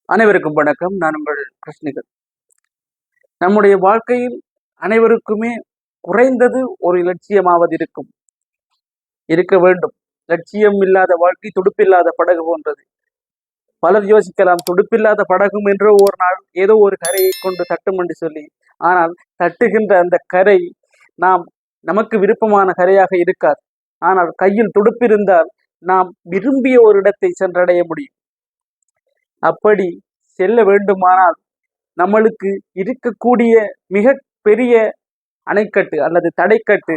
அனைவருக்கும் வணக்கம். நான் உங்கள் கிருஷ்ணிகர். நம்முடைய வாழ்க்கையில் அனைவருக்குமே குறைந்தது ஒரு லட்சியமாவது இருக்க வேண்டும். லட்சியம் இல்லாத வாழ்க்கை துடுப்பில்லாத படகு போன்றது. பலர் யோசிக்கலாம், துடுப்பில்லாத படகும் என்று ஒரு நாள் ஏதோ ஒரு கரையை கொண்டு தட்டும் என்று சொல்லி. ஆனால் தட்டுகின்ற அந்த கரை நமக்கு விருப்பமான கரையாக இருக்காது. ஆனால் கையில் துடுப்பிருந்தால் நாம் விரும்பிய ஒரு இடத்தை சென்றடைய முடியும். அப்படி செல்ல வேண்டுமானால் நம்மளுக்கு இருக்கக்கூடிய மிக பெரிய அணைக்கட்டு அல்லது தடைக்கட்டு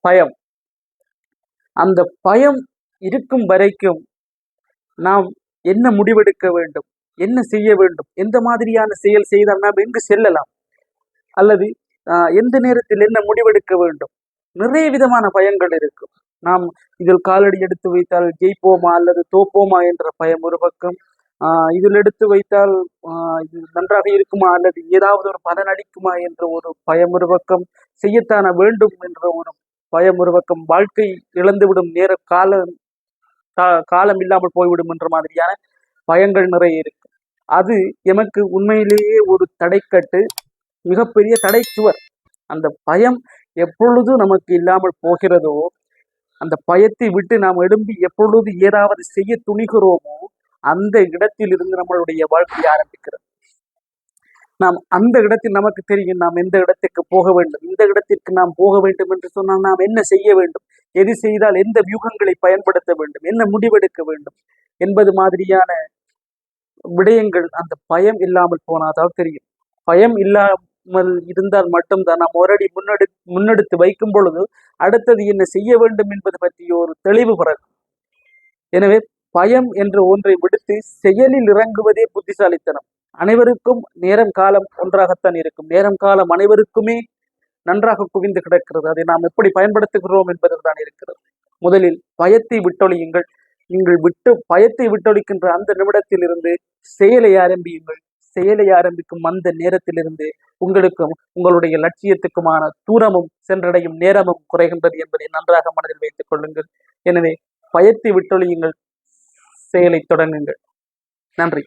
பயம். அந்த பயம் இருக்கும் வரைக்கும் நாம் என்ன முடிவெடுக்க வேண்டும், என்ன செய்ய வேண்டும், எந்த மாதிரியான செயல் செய்தால் நாம் எங்கு செல்லலாம், அல்லது எந்த நேரத்தில் என்ன முடிவெடுக்க வேண்டும், நிறைய விதமான பயங்கள் இருக்கும். நாம் இதில் காலடி எடுத்து வைத்தால் ஜெயிப்போமா அல்லது தோப்போமா என்ற பயம் ஒரு பக்கம், இதில் எடுத்து வைத்தால் இது நன்றாக இருக்குமா அல்லது ஏதாவது ஒரு பலன் அளிக்குமா என்ற ஒரு பயம் ஒரு பக்கம், செய்யத்தான வேண்டும் என்ற ஒரு பயம் ஒரு பக்கம், வாழ்க்கை இழந்துவிடும் காலம் இல்லாமல் போய்விடும் என்ற மாதிரியான பயங்கள் நிறைய இருக்கு. அது எமக்கு உண்மையிலேயே ஒரு தடைக்கட்டு, மிகப்பெரிய தடைச்சுவர். அந்த பயம் எப்பொழுது நமக்கு இல்லாமல் போகிறதோ, அந்த பயத்தை விட்டு நாம் எழும்பி எப்பொழுது ஏதாவது செய்ய துணிகிறோமோ அந்த இடத்தில் இருந்து நம்மளுடைய வாழ்க்கை ஆரம்பிக்கிறது. நாம் அந்த இடத்தில் நமக்கு தெரியும் நாம் எந்த இடத்துக்கு போக வேண்டும், இந்த இடத்திற்கு நாம் போக வேண்டும் என்று சொன்னால் நாம் என்ன செய்ய வேண்டும், எது செய்தால் எந்த வியூகங்களை பயன்படுத்த வேண்டும், என்ன முடிவெடுக்க வேண்டும் என்பது மாதிரியான விடயங்கள் அந்த பயம் இல்லாமல் போனாதான் தெரியும். பயம் இல்லாமல் இருந்தால் மட்டும்தான் நாம் ஒரு அடி முன்னெடுத்து வைக்கும் பொழுது அடுத்தது என்ன செய்ய வேண்டும் என்பது பற்றிய ஒரு தெளிவு பிறகு. எனவே பயம் என்ற ஒன்றை விடுத்து செயலில் இறங்குவதே புத்திசாலித்தனம். அனைவருக்கும் நேரம் காலம் ஒன்றாகத்தான் இருக்கும். நேரம் காலம் அனைவருக்குமே நன்றாக குவிந்து கிடக்கிறது. அதை நாம் எப்படி பயன்படுத்துகிறோம் என்பதில் தான் இருக்கிறது. முதலில் பயத்தை விட்டொழியுங்கள். நீங்கள் பயத்தை விட்டொழிக்கின்ற அந்த நிமிடத்தில் இருந்து செயலை ஆரம்பியுங்கள். செயலை ஆரம்பிக்கும் அந்த நேரத்திலிருந்து உங்களுக்கும் உங்களுடைய லட்சியத்துக்குமான தூரமும் சென்றடையும் நேரமும் குறைகின்றது என்பதை நன்றாக மனதில் வைத்துக் கொள்ளுங்கள். எனவே பயத்தை விட்டொழியுங்கள், செயலை தொடங்குங்கள். நன்றி.